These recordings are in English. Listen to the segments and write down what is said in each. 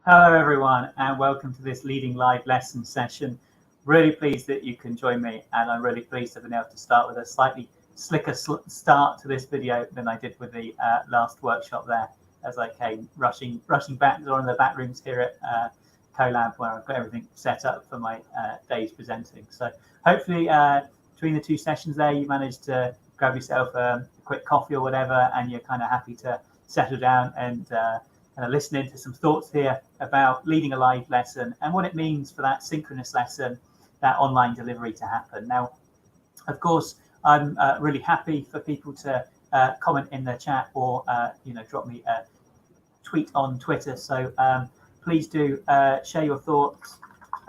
Hello everyone and welcome to this leading live lesson session. Really pleased that you can join me, and I'm really pleased to have been able to start with a slightly slicker start to this video than I did with the last workshop there, as I came rushing back to one of the back rooms here at CoLab, where I've got everything set up for my days presenting. So hopefully between the two sessions there you managed to grab yourself a quick coffee or whatever, and you're kind of happy to settle down and listening to some thoughts here about leading a live lesson and what it means for that synchronous lesson, that online delivery to happen. Now, of course, I'm really happy for people to comment in the chat or drop me a tweet on Twitter. So please do share your thoughts,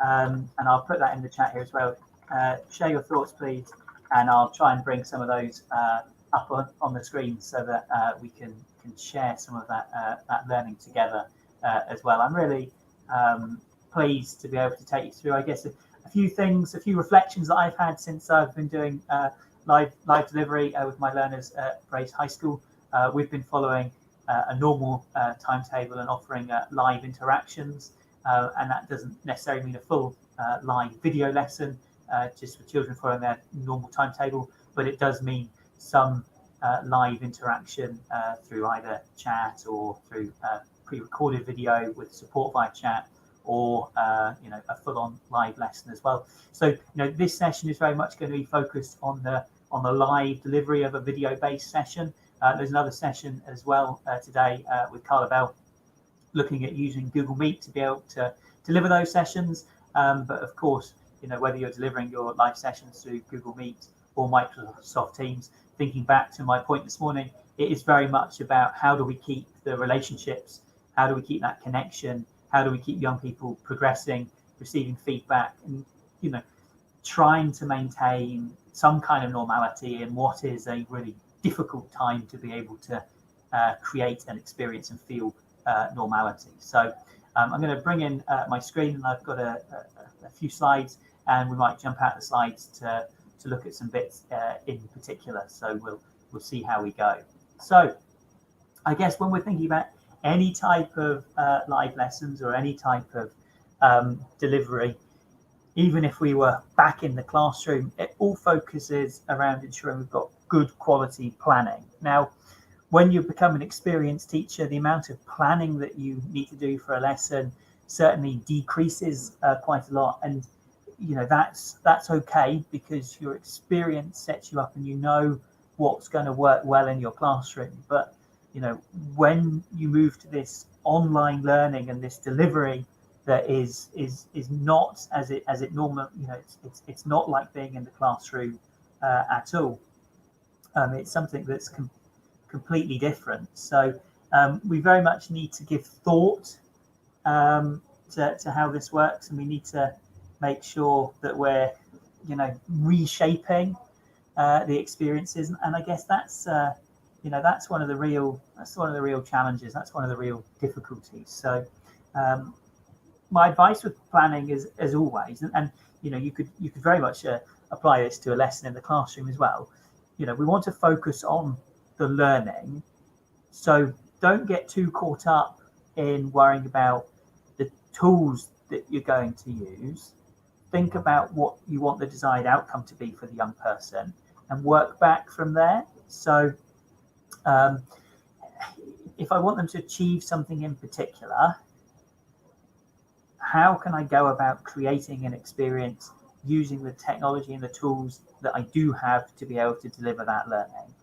and I'll put that in the chat here as well. Share your thoughts, please, and I'll try and bring some of those up on the screen so that we can share some of that learning together as well. I'm really pleased to be able to take you through, I guess, a few things, a few reflections that I've had since I've been doing live delivery with my learners at Brace High School. We've been following a normal timetable and offering live interactions, and that doesn't necessarily mean a full live video lesson just for children following their normal timetable, but it does mean some live interaction through either chat or through pre-recorded video with support via chat, or a full-on live lesson as well. So this session is very much going to be focused on the live delivery of a video-based session. There's another session as well today with Carla Bell, looking at using Google Meet to be able to deliver those sessions. But of course, whether you're delivering your live sessions through Google Meet or Microsoft Teams, thinking back to my point this morning, it is very much about how do we keep the relationships, how do we keep that connection, how do we keep young people progressing, receiving feedback, and trying to maintain some kind of normality in what is a really difficult time to be able to create an experience and feel normality. So I'm going to bring in my screen, and I've got a few slides, and we might jump out the slides to look at some bits in particular. So we'll see how we go. So I guess when we're thinking about any type of live lessons or any type of delivery, even if we were back in the classroom, it all focuses around ensuring we've got good quality planning. Now, when you become an experienced teacher, the amount of planning that you need to do for a lesson certainly decreases quite a lot. And that's okay, because your experience sets you up and you know what's going to work well in your classroom. But when you move to this online learning and this delivery that is not as it normal, it's not like being in the classroom at all. It's something that's completely different. So we very much need to give thought to how this works, and we need to make sure that we're reshaping the experiences. And I guess that's one of the real challenges, that's one of the real difficulties. So my advice with planning is, as always, and you could very much apply this to a lesson in the classroom as well. We want to focus on the learning, so don't get too caught up in worrying about the tools that you're going to use. Think about what you want the desired outcome to be for the young person and work back from there. So if I want them to achieve something in particular, how can I go about creating an experience using the technology and the tools that I do have to be able to deliver that learning?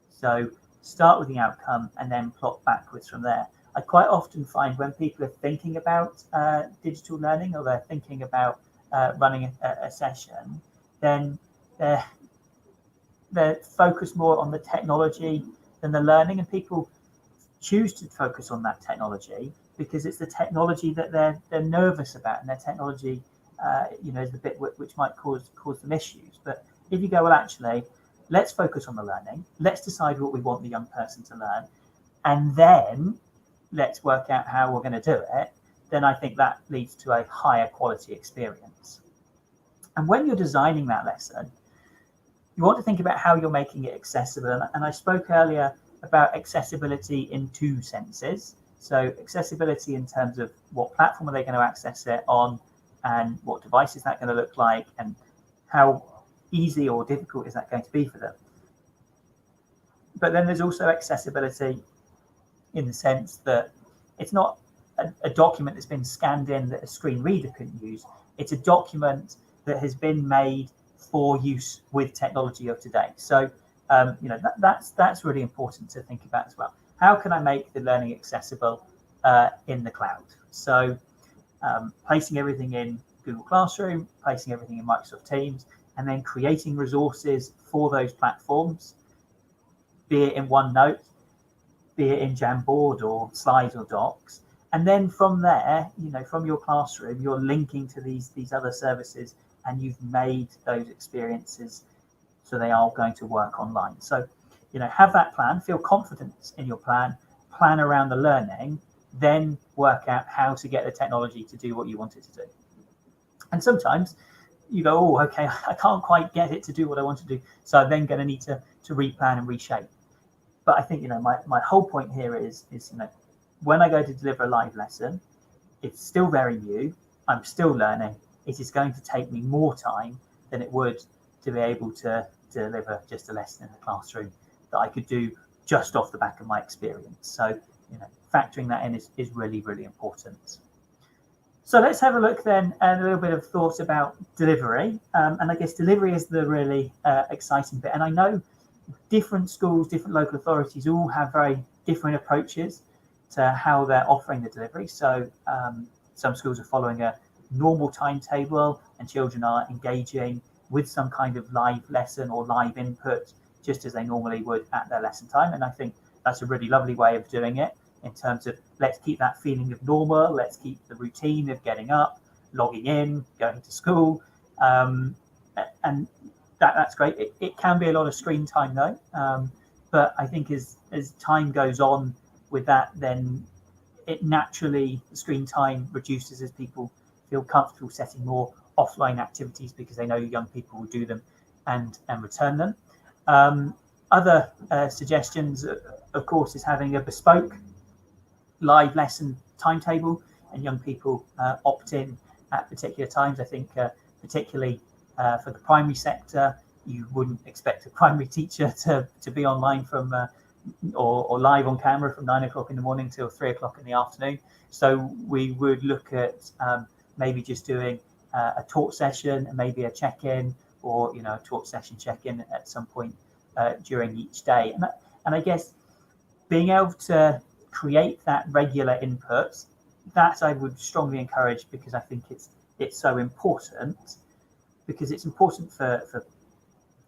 So start with the outcome and then plot backwards from there. I quite often find when people are thinking about digital learning, or they're thinking about running a session, then they're focused more on the technology than the learning, and people choose to focus on that technology because it's the technology that they're nervous about, and their technology is the bit which might cause them issues. But if you go, well, actually, let's focus on the learning, let's decide what we want the young person to learn, and then let's work out how we're going to do it, then I think that leads to a higher quality experience. And when you're designing that lesson, you want to think about how you're making it accessible. And I spoke earlier about accessibility in two senses. So accessibility in terms of what platform are they going to access it on, and what device is that going to look like, and how easy or difficult is that going to be for them. But then there's also accessibility in the sense that it's not a document that's been scanned in that a screen reader can use. It's a document that has been made for use with technology of today. So that's really important to think about as well. How can I make the learning accessible in the cloud? So placing everything in Google Classroom, placing everything in Microsoft Teams, and then creating resources for those platforms, be it in OneNote, be it in Jamboard or Slides or Docs. And then from there, from your classroom, you're linking to these other services, and you've made those experiences so they are going to work online. So, have that plan, feel confident in your plan around the learning, then work out how to get the technology to do what you want it to do. And sometimes you go, oh, okay, I can't quite get it to do what I want to do, so I'm then going to need to replan and reshape. But I think, my whole point here is when I go to deliver a live lesson, it's still very new. I'm still learning. It is going to take me more time than it would to be able to deliver just a lesson in the classroom that I could do just off the back of my experience. So, factoring that in is really, really important. So let's have a look then at a little bit of thought about delivery. And I guess delivery is the really exciting bit. And I know different schools, different local authorities all have very different approaches to how they're offering the delivery. So some schools are following a normal timetable, and children are engaging with some kind of live lesson or live input just as they normally would at their lesson time. And I think that's a really lovely way of doing it, in terms of let's keep that feeling of normal, let's keep the routine of getting up, logging in, going to school, and that's great. It can be a lot of screen time though, but I think as time goes on with that, then it naturally, the screen time reduces as people feel comfortable setting more offline activities because they know young people will do them and return them. Other suggestions, of course, is having a bespoke live lesson timetable, and young people opt in at particular times. I think particularly for the primary sector, you wouldn't expect a primary teacher to be online from or live on camera from 9 o'clock in the morning till 3 o'clock in the afternoon. So we would look at maybe just doing a talk session and maybe a check-in, or a talk session check-in at some point during each day. And I guess being able to create that regular input, that I would strongly encourage, because I think it's so important, because it's important for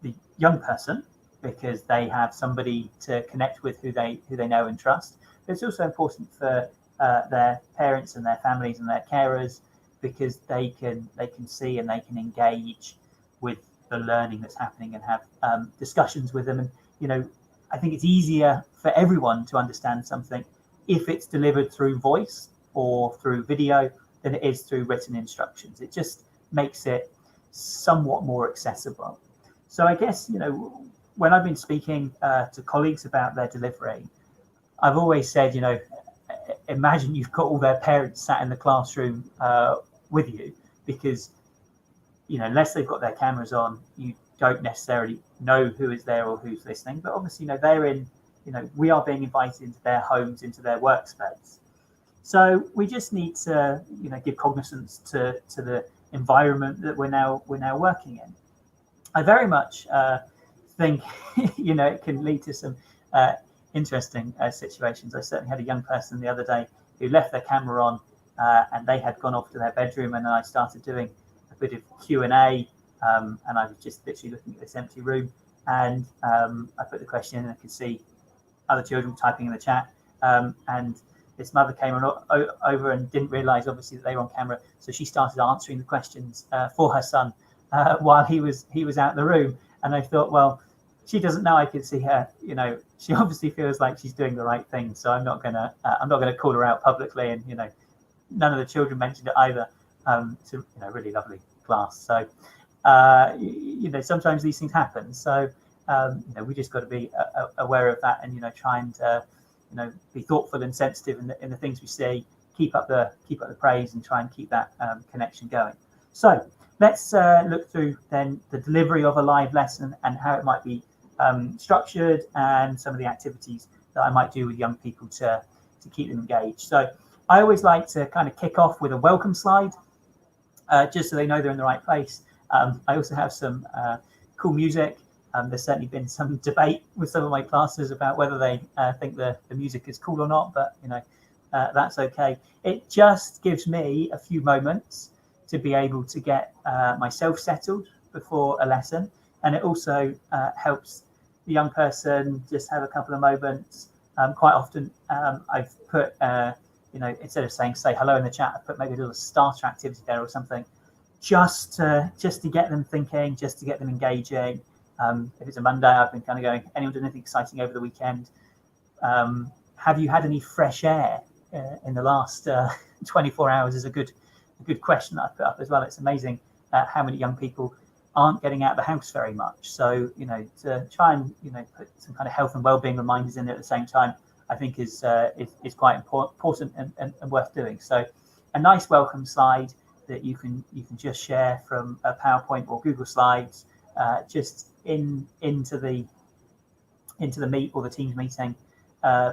the young person, because they have somebody to connect with who they know and trust. But it's also important for their parents and their families and their carers, because they can see and they can engage with the learning that's happening and have discussions with them. And I think it's easier for everyone to understand something if it's delivered through voice or through video than it is through written instructions. It just makes it somewhat more accessible. So I guess, when I've been speaking to colleagues about their delivery, I've always said, imagine you've got all their parents sat in the classroom with you, because, unless they've got their cameras on, you don't necessarily know who is there or who's listening. But obviously, they're in, we are being invited into their homes, into their workspace. So we just need to, give cognizance to the environment that we're now working in. I very much think, it can lead to some interesting situations. I certainly had a young person the other day who left their camera on, and they had gone off to their bedroom, and I started doing a bit of Q&A, and I was just literally looking at this empty room, and I put the question in, and I could see other children typing in the chat, and this mother came over and didn't realise, obviously, that they were on camera, so she started answering the questions for her son while he was out the room. And I thought, well, she doesn't know I could see her. She obviously feels like she's doing the right thing, so I'm not gonna call her out publicly. And none of the children mentioned it either. It's a really lovely class. So sometimes these things happen. So we just got to be aware of that, and try and be thoughtful and sensitive in the things we see, keep up the praise, and try and keep that connection going. So let's look through then the delivery of a live lesson and how it might be structured, and some of the activities that I might do with young people to keep them engaged. So I always like to kind of kick off with a welcome slide, just so they know they're in the right place. I also have some cool music. There's certainly been some debate with some of my classes about whether they think the music is cool or not, but that's okay. It just gives me a few moments to be able to get myself settled before a lesson, and it also helps the young person just have a couple of moments. Quite often I've put instead of saying say hello in the chat, I've put maybe a little starter activity there or something, just to get them thinking, just to get them engaging. If it's a Monday, I've been kind of going, anyone done anything exciting over the weekend? Have you had any fresh air in the last 24 hours is a good question that I put up as well. It's amazing how many young people aren't getting out of the house very much. So, to try and, put some kind of health and well-being reminders in there at the same time, I think is quite important and worth doing. So a nice welcome slide that you can just share from a PowerPoint or Google Slides, just into the meet or the Teams meeting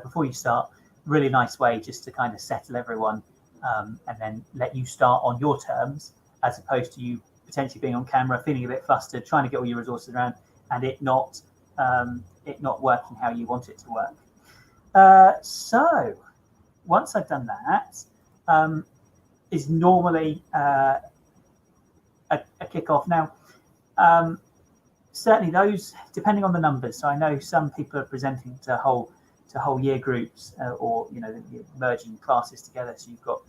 before you start. Really nice way just to kind of settle everyone, and then let you start on your terms, as opposed to you potentially being on camera, feeling a bit flustered, trying to get all your resources around, and it not working how you want it to work. So once I've done that, is normally a kickoff. Now, certainly those, depending on the numbers. So I know some people are presenting to whole year groups, or merging classes together. So you've got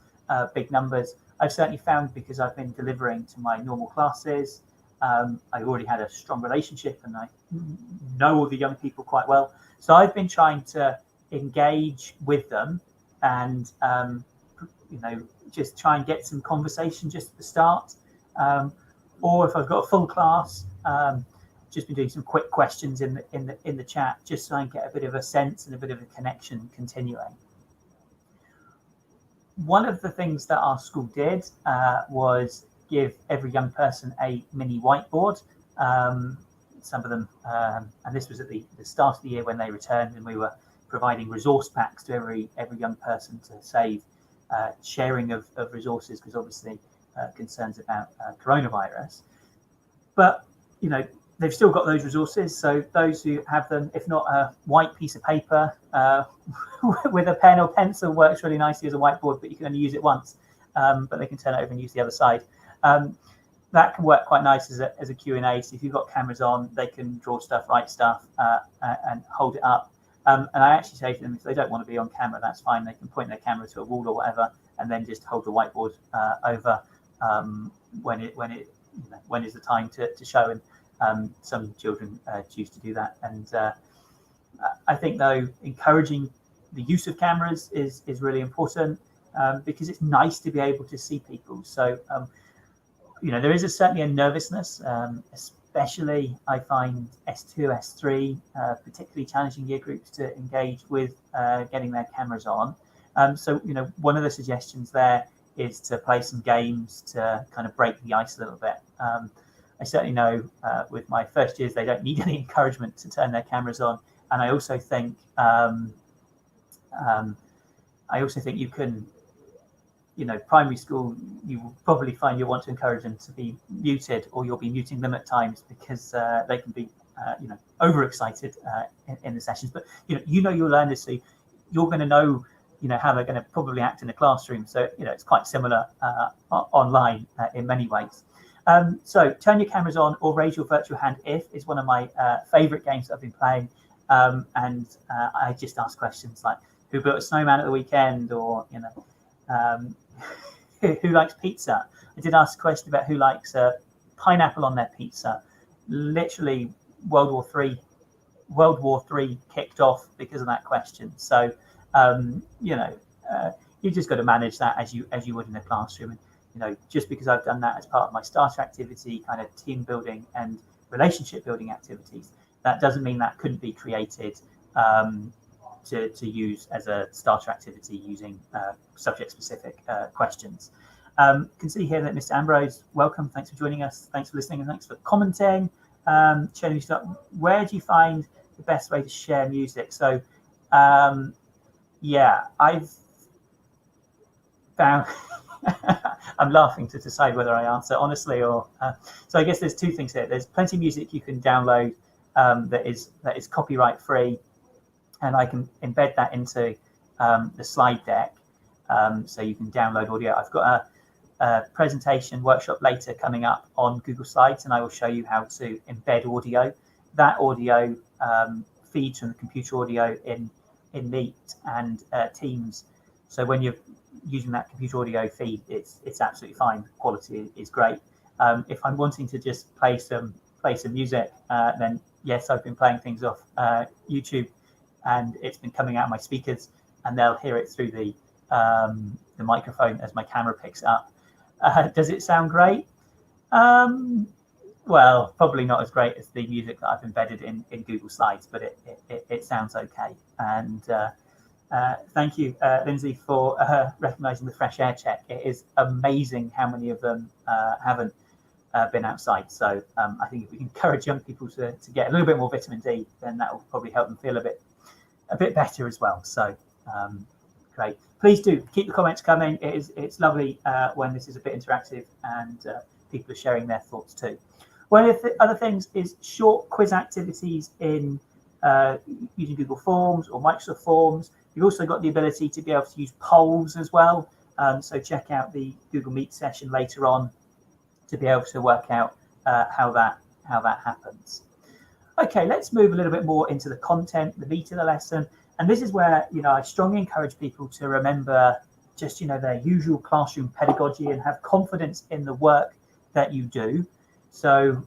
big numbers. I've certainly found, because I've been delivering to my normal classes, I've already had a strong relationship and I know all the young people quite well. So I've been trying to engage with them and just try and get some conversation just at the start. Or if I've got a full class, just been doing some quick questions in the chat, just so I can get a bit of a sense and a bit of a connection continuing. One of the things that our school did was give every young person a mini whiteboard. Some of them, and this was at the start of the year when they returned, and we were providing resource packs to every young person to save sharing of resources, because obviously concerns about coronavirus. But they've still got those resources. So those who have them, if not a white piece of paper with a pen or pencil, works really nicely as a whiteboard, but you can only use it once. But they can turn it over and use the other side. That can work quite nice as a Q&A. So if you've got cameras on, they can draw stuff, write stuff, and hold it up. And I actually say to them, if they don't want to be on camera, that's fine. They can point their camera to a wall or whatever, and then just hold the whiteboard over when is the time to show. And some children choose to do that. And I think, though, encouraging the use of cameras is really important, because it's nice to be able to see people. So there is certainly a nervousness, especially I find S2, S3, particularly challenging year groups to engage with getting their cameras on. So one of the suggestions there is to play some games to kind of break the ice a little bit. I certainly know with my first years, they don't need any encouragement to turn their cameras on. And I also think you can, primary school, you will probably find you'll want to encourage them to be muted, or you'll be muting them at times, because they can be, overexcited in the sessions. But your learners, so you're going to know, how they're going to probably act in the classroom. So it's quite similar online in many ways. So turn your cameras on or raise your virtual hand if is one of my favorite games that I've been playing. And I just ask questions like, who built a snowman at the weekend, or who likes pizza? I did ask a question about who likes pineapple on their pizza. Literally World War III kicked off because of that question. So you just got to manage that as you would in the classroom. And just because I've done that as part of my starter activity, kind of team building and relationship building activities, that doesn't mean that couldn't be created to use as a starter activity using subject-specific questions. Can see here that Mr. Ambrose, welcome. Thanks for joining us. Thanks for listening, and thanks for commenting. Sharing your stuff. Where do you find the best way to share music? So, yeah, I've found. I'm laughing to decide whether I answer honestly or. So I guess there's two things here. There's plenty of music you can download that is copyright free, and I can embed that into the slide deck, so you can download audio. I've got a presentation workshop later coming up on Google Slides, and I will show you how to embed audio. That audio feeds from the computer audio in Meet and Teams. So when you're using that computer audio feed, it's absolutely fine. The quality is great. If I'm wanting to just play some music, then yes, I've been playing things off YouTube, and it's been coming out of my speakers, and they'll hear it through the microphone as my camera picks up. Does it sound great? Well, probably not as great as the music that I've embedded in Google Slides, but it sounds okay. And thank you, Lindsay, for recognizing the fresh air check. It is amazing how many of them haven't been outside. So I think if we can encourage young people to get a little bit more vitamin D, then that will probably help them feel a bit better as well. So great. Please do keep the comments coming. It's lovely when this is a bit interactive and people are sharing their thoughts too. One of the other things is short quiz activities in using Google Forms or Microsoft Forms. You've also got the ability to be able to use polls as well. So check out the Google Meet session later on to be able to work out how that happens. Okay, let's move a little bit more into the content, the meat of the lesson. And this is where, I strongly encourage people to remember just, their usual classroom pedagogy and have confidence in the work that you do. So,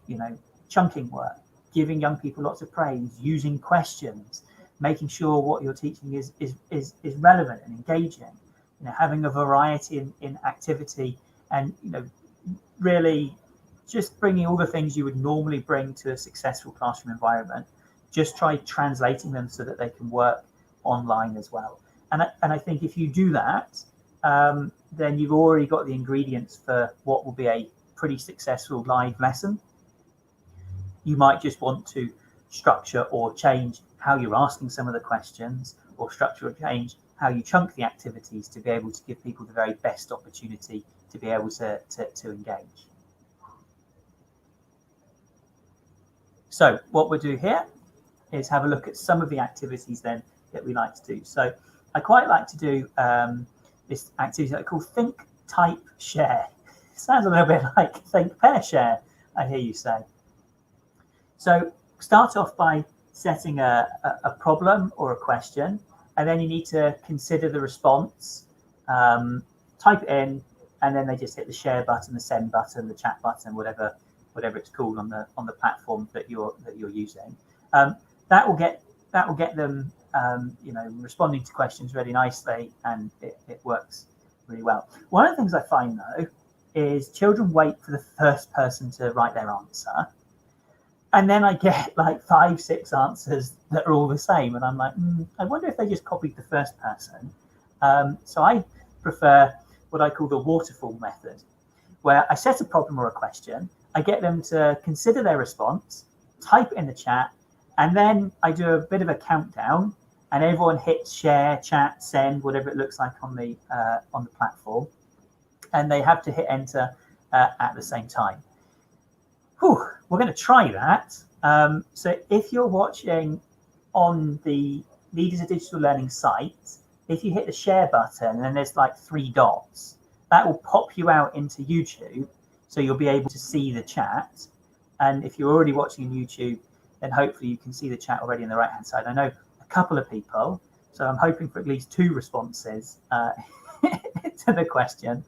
chunking work, giving young people lots of praise, using questions, making sure what you're teaching is relevant and engaging, having a variety in activity, and, really just bringing all the things you would normally bring to a successful classroom environment. Just try translating them so that they can work online as well. And I think if you do that, then you've already got the ingredients for what will be a pretty successful live lesson. You might just want to structure or change how you're asking some of the questions, or structure or change how you chunk the activities to be able to give people the very best opportunity to be able to engage. So what we'll do here is have a look at some of the activities then that we like to do. So I quite like to do this activity that I call Think, Type, Share. It sounds a little bit like Think, Pair, Share, I hear you say. So start off by setting a problem or a question, and then you need to consider the response, type it in, and then they just hit the share button, the send button, the chat button, whatever it's called on the platform that you're using. That will get them responding to questions really nicely, and it works really well. One of the things I find though is children wait for the first person to write their answer, and then I get like 5-6 answers that are all the same, and I'm like, I wonder if they just copied the first person. So I prefer what I call the waterfall method, where I set a problem or a question, I get them to consider their response, type it in the chat, and then I do a bit of a countdown, and everyone hits share, chat, send, whatever it looks like on the platform, and they have to hit enter at the same time. Whew, we're going to try that. So if you're watching on the Leaders of Digital Learning site, if you hit the share button and then there's like 3 dots, that will pop you out into YouTube, so you'll be able to see the chat. And if you're already watching on YouTube, then hopefully you can see the chat already on the right hand side. I know a couple of people, so I'm hoping for at least 2 responses to the question.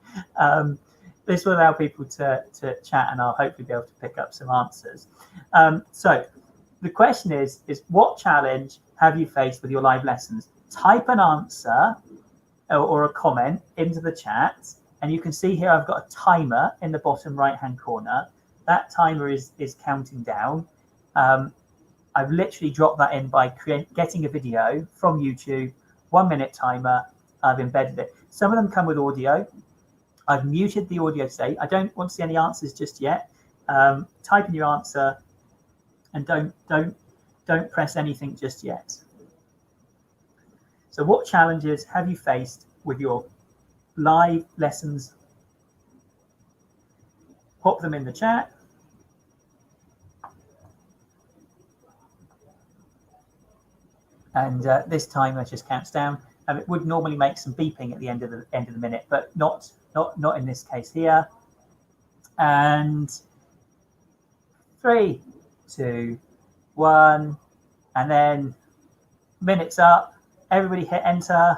This will allow people to chat, and I'll hopefully be able to pick up some answers. So the question is what challenge have you faced with your live lessons? Type an answer or a comment into the chat, and you can see here I've got a timer in the bottom right hand corner. That timer is counting down. I've literally dropped that in by getting a video from YouTube, 1 minute timer. I've embedded it. Some of them come with audio. I've muted the audio today. I don't want to see any answers just yet. Type in your answer and don't press anything just yet. So what challenges have you faced with your live lessons? Pop them in the chat. And this timer just counts down. It would normally make some beeping at the end of the minute, but not in this case here. And 3, 2, 1, and then minutes up. Everybody hit enter.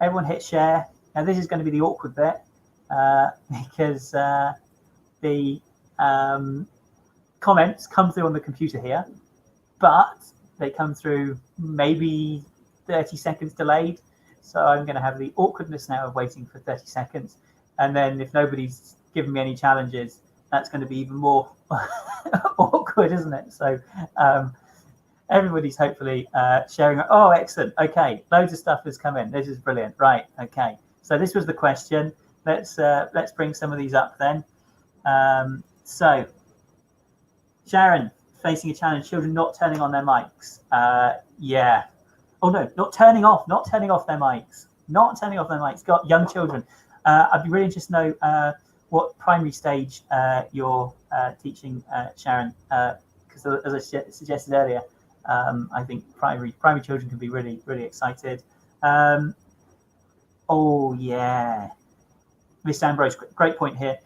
Everyone hit share. Now this is going to be the awkward bit because the comments come through on the computer here, but they come through maybe 30 seconds delayed. So I'm going to have the awkwardness now of waiting for 30 seconds. And then if nobody's given me any challenges, that's going to be even more awkward, isn't it? So everybody's hopefully sharing. Oh, excellent. Okay, loads of stuff has come in. This is brilliant. Right. Okay. So this was the question. Let's bring some of these up then. So Sharon, facing a challenge, children not turning on their mics. Yeah. Oh no, not turning off their mics. Got young children. I'd be really interested to know what primary stage you're teaching, Sharon, because as I suggested earlier, I think primary children can be really, really excited. Oh yeah, Miss Ambrose, great point here.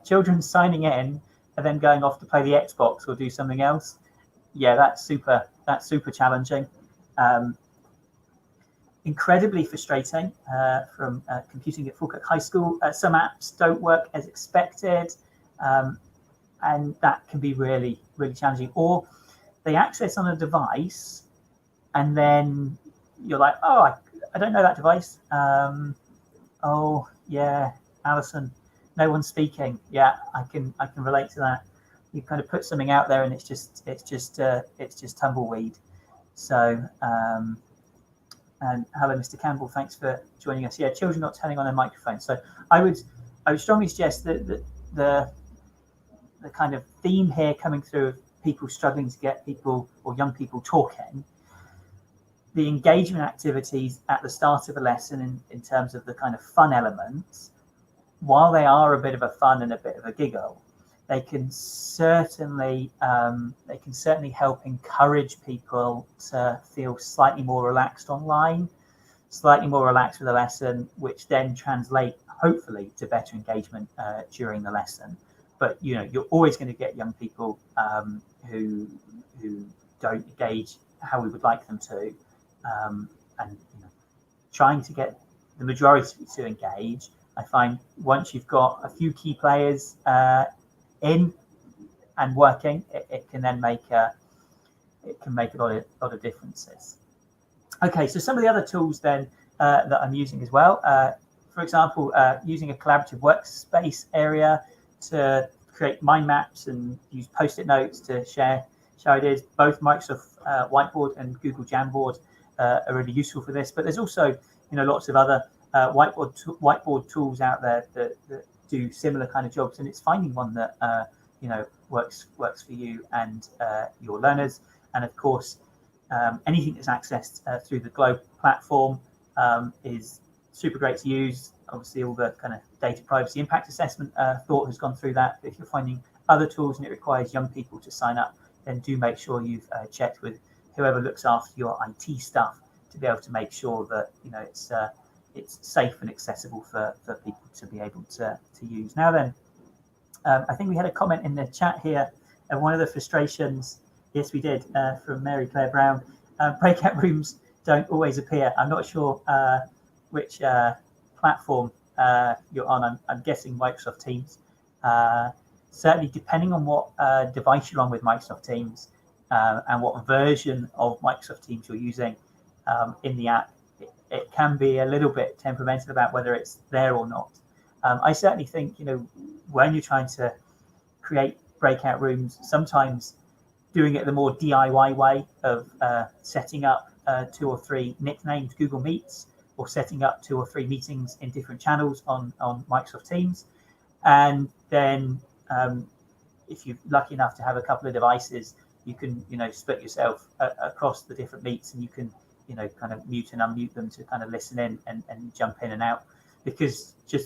Children signing in and then going off to play the Xbox or do something else. Yeah, that's super challenging. Incredibly frustrating from computing at Falkirk High School. Some apps don't work as expected, and that can be really, really challenging. Or they access on a device, and then you're like, oh, I don't know that device. Oh yeah, Alison, no one's speaking. Yeah, I can relate to that. You kind of put something out there, and it's just tumbleweed. So. And hello, Mr. Campbell. Thanks for joining us. Yeah, children not turning on their microphones. So I would strongly suggest that the kind of theme here coming through of people struggling to get people or young people talking, the engagement activities at the start of a lesson in terms of the kind of fun elements, while they are a bit of a fun and a bit of a giggle, they can certainly help encourage people to feel slightly more relaxed online, slightly more relaxed with the lesson, which then translate hopefully to better engagement during the lesson. But you're always going to get young people who don't engage how we would like them to, and trying to get the majority to engage. I find once you've got a few key players in and working, it can then make a lot of differences. Okay, so some of the other tools then that I'm using as well, for example, using a collaborative workspace area to create mind maps and use post-it notes to share ideas. Both Microsoft Whiteboard and Google Jamboard are really useful for this, but there's also lots of other whiteboard tools out there that do similar kind of jobs, and it's finding one that works for you and your learners. And of course, anything that's accessed through the Globe platform is super great to use. Obviously, all the kind of data privacy impact assessment thought has gone through that. But if you're finding other tools and it requires young people to sign up, then do make sure you've checked with whoever looks after your IT stuff to be able to make sure that it's safe and accessible for people to be able to use. Now then, I think we had a comment in the chat here, and one of the frustrations, yes we did, from Mary Claire Brown, breakout rooms don't always appear. I'm not sure which platform you're on. I'm guessing Microsoft Teams. Certainly depending on what device you're on with Microsoft Teams and what version of Microsoft Teams you're using in the app, it can be a little bit temperamental about whether it's there or not. I certainly think, when you're trying to create breakout rooms, sometimes doing it the more DIY way of setting up 2 or 3 nicknamed Google Meets, or setting up 2 or 3 meetings in different channels on Microsoft Teams. And then if you're lucky enough to have a couple of devices, you can, split yourself across the different meets, and you can, kind of mute and unmute them to kind of listen in and jump in and out. Because you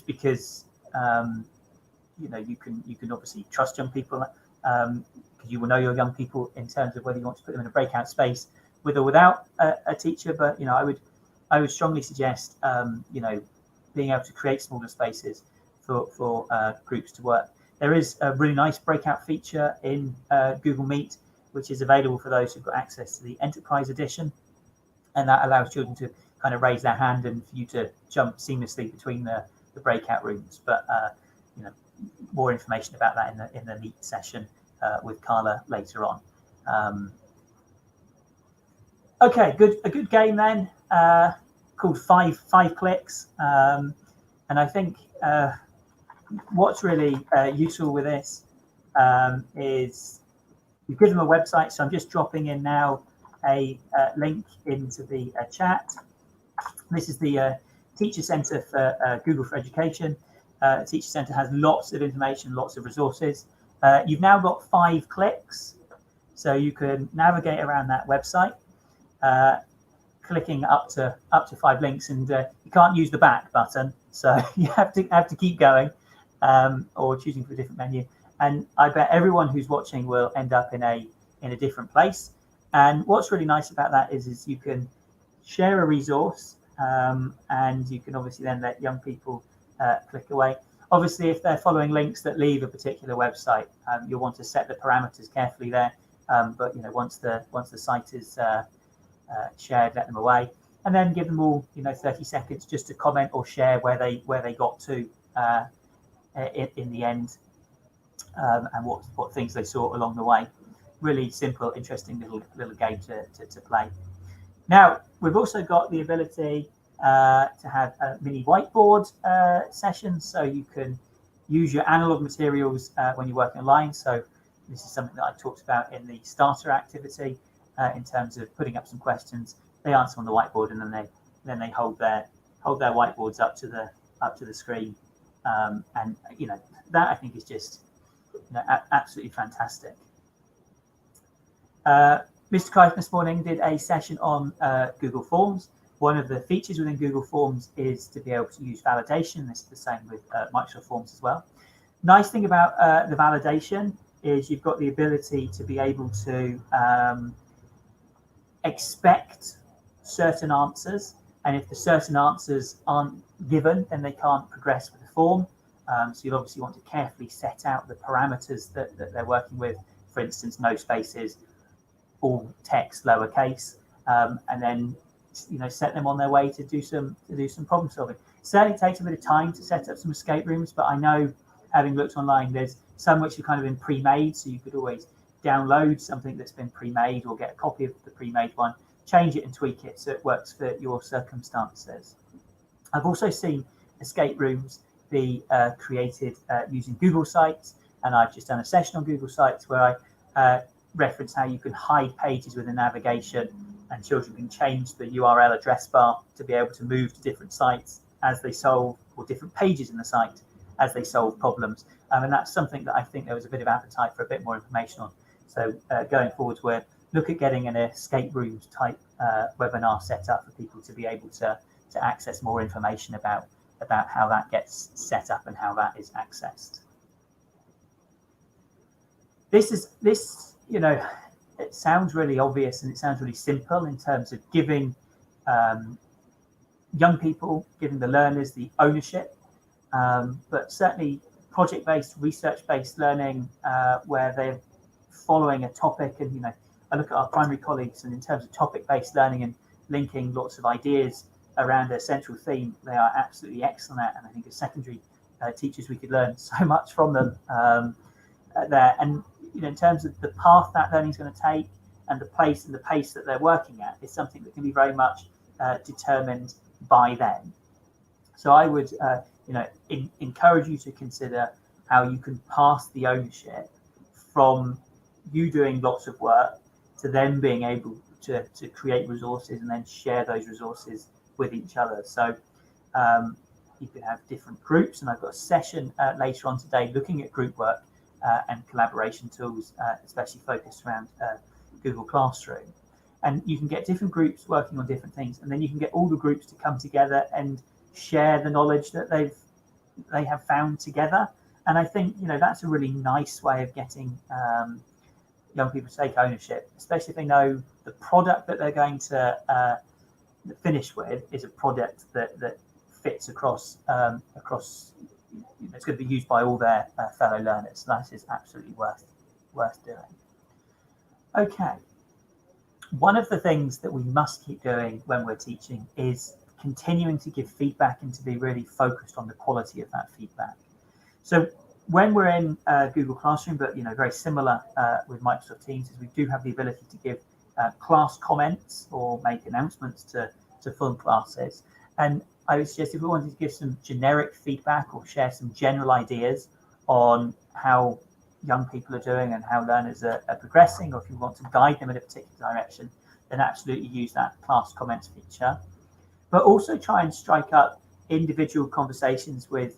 can obviously trust young people, because you will know your young people in terms of whether you want to put them in a breakout space with or without a teacher. But I would strongly suggest being able to create smaller spaces for groups to work. There is a really nice breakout feature in Google Meet, which is available for those who've got access to the Enterprise Edition, and that allows children to kind of raise their hand and for you to jump seamlessly between the breakout rooms. But more information about that in the Meet session with Carla later on. Okay, a good game then, called Five Clicks, and I think what's really useful with this is you give them a website. So I'm just dropping in now a link into the chat. This is the Teacher Centre for Google for Education. Teacher Centre has lots of information, lots of resources. You've now got 5 clicks, so you can navigate around that website, clicking up to 5 links, and you can't use the back button, so you have to keep going, or choosing for a different menu. And I bet everyone who's watching will end up in a different place. And what's really nice about that is you can share a resource, and you can obviously then let young people click away. Obviously, if they're following links that leave a particular website, you'll want to set the parameters carefully there. But once the site is shared, let them away, and then give them all 30 seconds just to comment or share where they got to in the end, and what things they saw along the way. Really simple, interesting little game to play. Now we've also got the ability to have a mini whiteboard session, so you can use your analog materials when you're working online. So this is something that I talked about in the starter activity, in terms of putting up some questions. They answer on the whiteboard, and then they hold their whiteboards up to the screen, and that I think is just absolutely fantastic. Mr. Crichton this morning did a session on Google Forms. One of the features within Google Forms is to be able to use validation. This is the same with Microsoft Forms as well. Nice thing about the validation is you've got the ability to be able to expect certain answers, and if the certain answers aren't given, then they can't progress with the form. So you'll obviously want to carefully set out the parameters that they're working with. For instance, no spaces, all text lowercase, and then set them on their way to do some problem solving. Certainly takes a bit of time to set up some escape rooms, but I know, having looked online, there's some which are kind of been pre-made, so you could always download something that's been pre-made or get a copy of the pre-made one, change it and tweak it so it works for your circumstances. I've also seen escape rooms be created using Google Sites, and I've just done a session on Google Sites where I reference how you can hide pages with a navigation, and children can change the URL address bar to be able to move to different sites as they solve, or different pages in the site as they solve problems. And that's something that I think there was a bit of appetite for a bit more information on. So going forwards, we'll look at getting an escape rooms type webinar set up for people to be able to access more information about how that gets set up and how that is accessed. It sounds really obvious and it sounds really simple in terms of giving young people, giving the learners the ownership, but certainly project-based, research-based learning, where they're following a topic. And I look at our primary colleagues, and in terms of topic-based learning and linking lots of ideas around a central theme, they are absolutely excellent at. And I think as secondary teachers, we could learn so much from them there. And in terms of the path that learning is going to take, and the place and the pace that they're working at, is something that can be very much determined by them. So I would encourage you to consider how you can pass the ownership from you doing lots of work to them being able to create resources and then share those resources with each other. So you can have different groups, and I've got a session later on today looking at group work and collaboration tools, especially focused around Google Classroom. And you can get different groups working on different things, and then you can get all the groups to come together and share the knowledge that they have found together. And I think, you know, that's a really nice way of getting young people to take ownership, especially if they know the product that they're going to finish with is a product that fits across, it's going to be used by all their fellow learners. So that is absolutely worth doing. Okay. One of the things that we must keep doing when we're teaching is continuing to give feedback and to be really focused on the quality of that feedback. So when we're in Google Classroom, but very similar with Microsoft Teams, is we do have the ability to give class comments or make announcements to full classes. And I would suggest if we wanted to give some generic feedback or share some general ideas on how young people are doing and how learners are progressing, or if you want to guide them in a particular direction, then absolutely use that class comments feature. But also try and strike up individual conversations with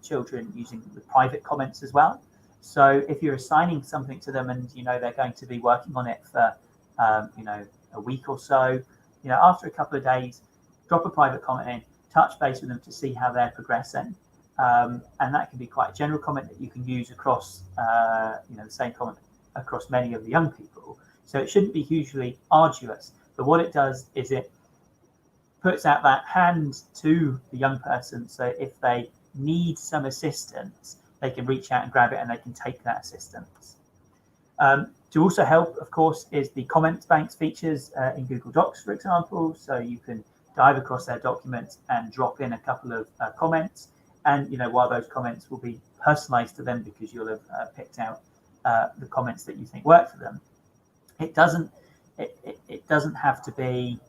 children using the private comments as well. So if you're assigning something to them and they're going to be working on it for a week or so, after a couple of days, drop a private comment in, touch base with them to see how they're progressing. And that can be quite a general comment that you can use across, the same comment across many of the young people. So it shouldn't be hugely arduous. But what it does is it puts out that hand to the young person. So if they need some assistance, they can reach out and grab it and they can take that assistance. To also help, of course, is the comment banks features in Google Docs, for example. So you can dive across their documents and drop in a couple of comments. And while those comments will be personalized to them because you'll have picked out the comments that you think work for them, it doesn't have to be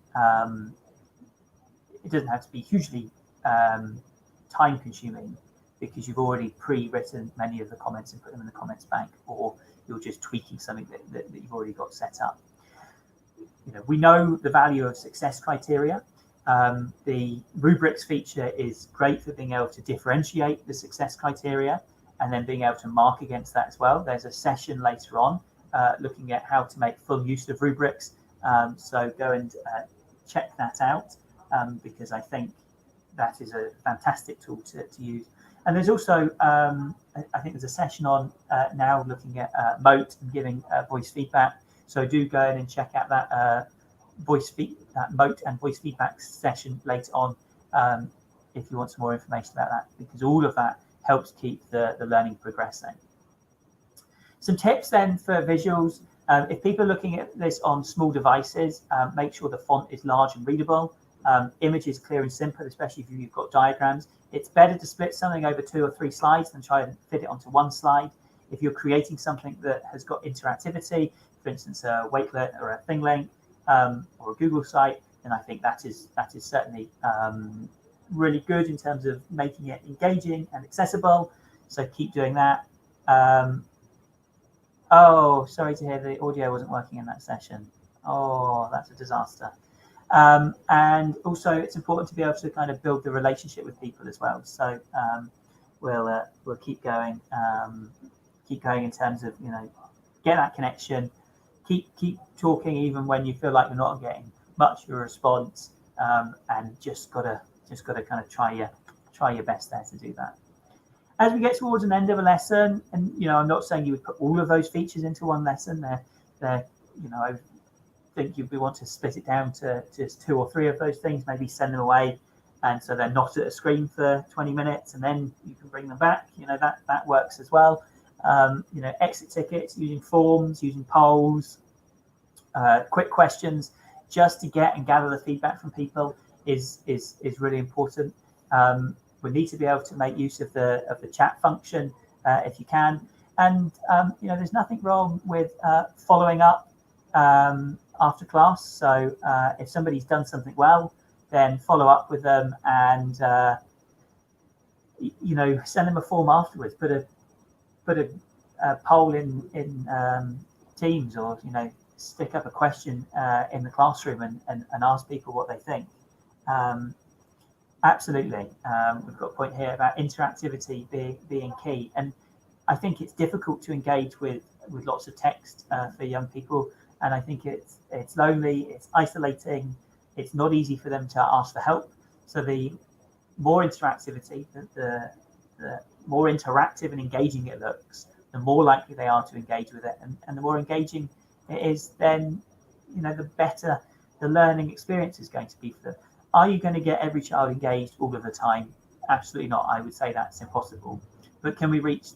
hugely time consuming because you've already pre-written many of the comments and put them in the comments bank, or you're just tweaking something that you've already got set up. We know the value of success criteria. The rubrics feature is great for being able to differentiate the success criteria and then being able to mark against that as well. There's a session later on looking at how to make full use of rubrics. So go and check that out because I think that is a fantastic tool to use. And there's also, I think there's a session on now looking at Moat and giving voice feedback. So do go in and check out that Moat and voice feedback session later on if you want some more information about that, because all of that helps keep the learning progressing. Some tips then for visuals. If people are looking at this on small devices, make sure the font is large and readable. Images clear and simple, especially if you've got diagrams. It's better to split something over 2 or 3 slides than try and fit it onto one slide. If you're creating something that has got interactivity, for instance, a Wakelet or a ThingLink or a Google site, then I think that is certainly really good in terms of making it engaging and accessible. So keep doing that. Oh, sorry to hear the audio wasn't working in that session. Oh, that's a disaster. And also it's important to be able to kind of build the relationship with people as well. So we'll keep going in terms of get that connection, keep talking even when you feel like you're not getting much of a response, and just gotta kind of try your best there to do that. As we get towards an end of a lesson, and I'm not saying you would put all of those features into one lesson. I think you want to split it down to just 2 or 3 of those things, maybe send them away, and so they're not at a screen for 20 minutes, and then you can bring them back. That works as well. Exit tickets, using forms, using polls, quick questions, just to get and gather the feedback from people is really important. We need to be able to make use of the chat function if you can, and there's nothing wrong with following up after class. So if somebody's done something well, then follow up with them and send them a form afterwards. Put a poll in Teams, or stick up a question in the classroom and ask people what they think. Absolutely. We've got a point here about interactivity being key, and I think it's difficult to engage with lots of text for young people, and I think it's lonely, it's isolating, it's not easy for them to ask for help. So the more interactivity, the more interactive and engaging it looks, the more likely they are to engage with it, and the more engaging it is, then the better the learning experience is going to be for them. Are you going to get every child engaged all of the time? Absolutely not. I would say that's impossible. But can we reach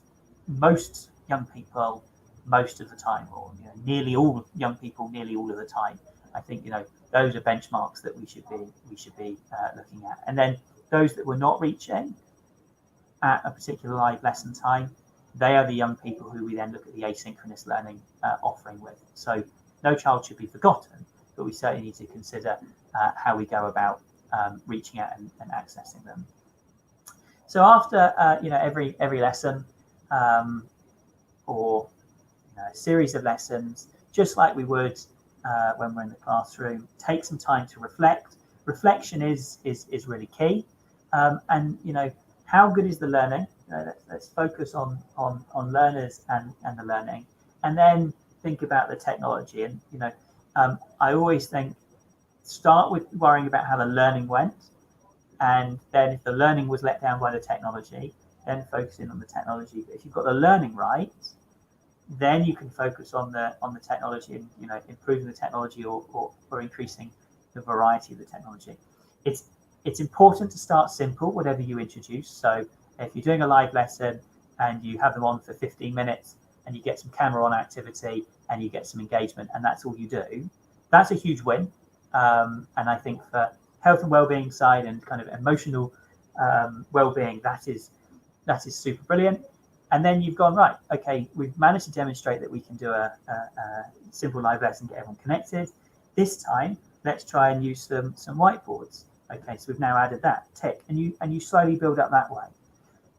most young people most of the time, or nearly all young people nearly all of the time? I think those are benchmarks that we should be looking at. And then those that we're not reaching at a particular live lesson time, they are the young people who we then look at the asynchronous learning offering with. So no child should be forgotten, but we certainly need to consider how we go about reaching out and accessing them. So after every lesson or a series of lessons, just like we would when we're in the classroom, take some time to reflect. Reflection is really key, and how good is the learning? Let's focus on learners and the learning, and then think about the technology. And I always think, start with worrying about how the learning went, and then if the learning was let down by the technology, then focusing on the technology. But if you've got the learning right, then you can focus on the technology and improving the technology or increasing the variety of the technology. It's important to start simple, whatever you introduce. So if you're doing a live lesson and you have them on for 15 minutes and you get some camera on activity and you get some engagement, and that's all you do, that's a huge win. And I think for health and well-being side and kind of emotional well-being, that is super brilliant. And then you've gone, right, okay, we've managed to demonstrate that we can do a simple live lesson, get everyone connected. This time, let's try and use some whiteboards. Okay, so we've now added that, tick, and you slowly build up that way.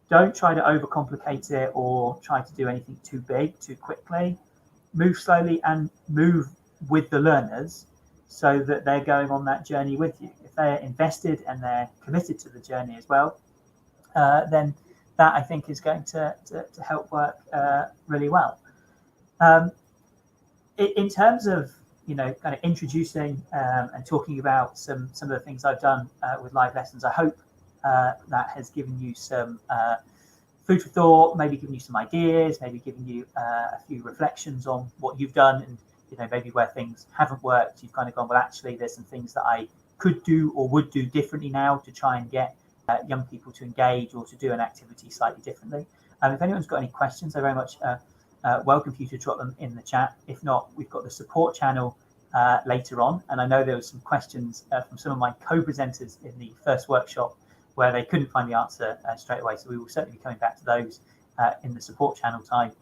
Don't try to overcomplicate it or try to do anything too big, too quickly. Move slowly and move with the learners so that they're going on that journey with you. If they're invested and they're committed to the journey as well, then that I think is going to help work really well. In terms of kind of introducing and talking about some of the things I've done with live lessons, I hope that has given you some food for thought, maybe given you some ideas, maybe given you a few reflections on what you've done, and maybe where things haven't worked, you've kind of gone, well, actually, there's some things that I could do or would do differently now to try and get young people to engage or to do an activity slightly differently. If anyone's got any questions, I very much welcome for you to drop them in the chat. If not, we've got the support channel later on, and I know there was some questions from some of my co-presenters in the first workshop where they couldn't find the answer straight away, so we will certainly be coming back to those in the support channel time.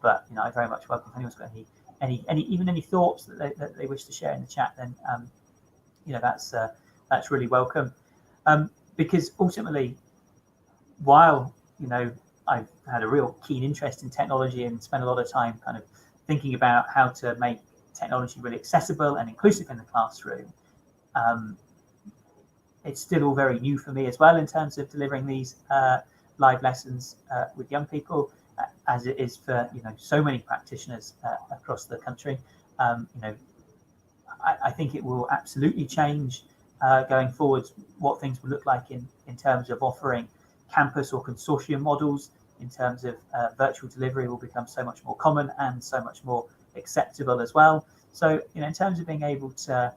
But I very much welcome if anyone's got any thoughts that they wish to share in the chat, then that's really welcome. Because ultimately, while I've had a real keen interest in technology and spent a lot of time kind of thinking about how to make technology really accessible and inclusive in the classroom, it's still all very new for me as well in terms of delivering these live lessons with young people, as it is for so many practitioners across the country. I think it will absolutely change going forward what things will look like in terms of offering campus or consortium models. In terms of virtual delivery will become so much more common and so much more acceptable as well. So in terms of being able to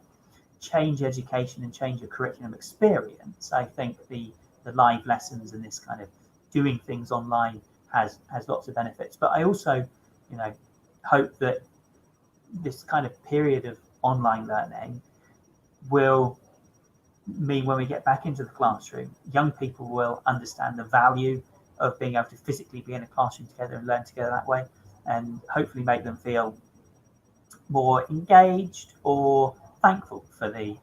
change education and change a curriculum experience, I think the live lessons and this kind of doing things online has lots of benefits. But I also hope that this kind of period of online learning will mean when we get back into the classroom, young people will understand the value of being able to physically be in a classroom together and learn together that way, and hopefully make them feel more engaged or thankful for the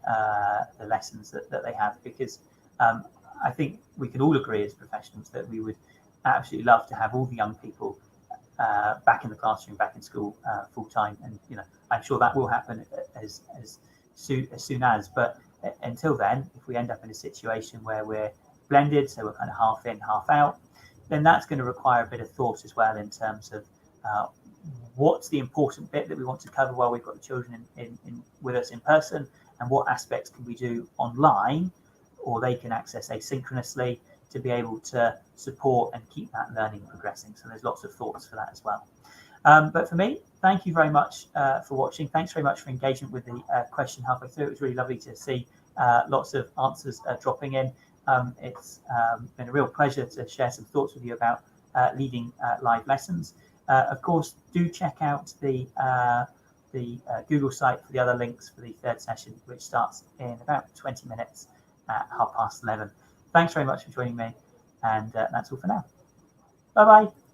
lessons that they have. Because I think we can all agree as professionals that we would absolutely love to have all the young people back in the classroom, back in school full time. And I'm sure that will happen as soon as. But until then, if we end up in a situation where we're blended, so we're kind of half in, half out, then that's going to require a bit of thought as well in terms of what's the important bit that we want to cover while we've got the children with us in person, and what aspects can we do online or they can access asynchronously to be able to support and keep that learning progressing. So there's lots of thoughts for that as well. But for me, thank you very much for watching. Thanks very much for engagement with the question halfway through. It was really lovely to see lots of answers dropping in. It's been a real pleasure to share some thoughts with you about leading live lessons. Of course, do check out the Google site for the other links for the third session, which starts in about 20 minutes at 11:30. Thanks very much for joining me, and that's all for now. Bye-bye.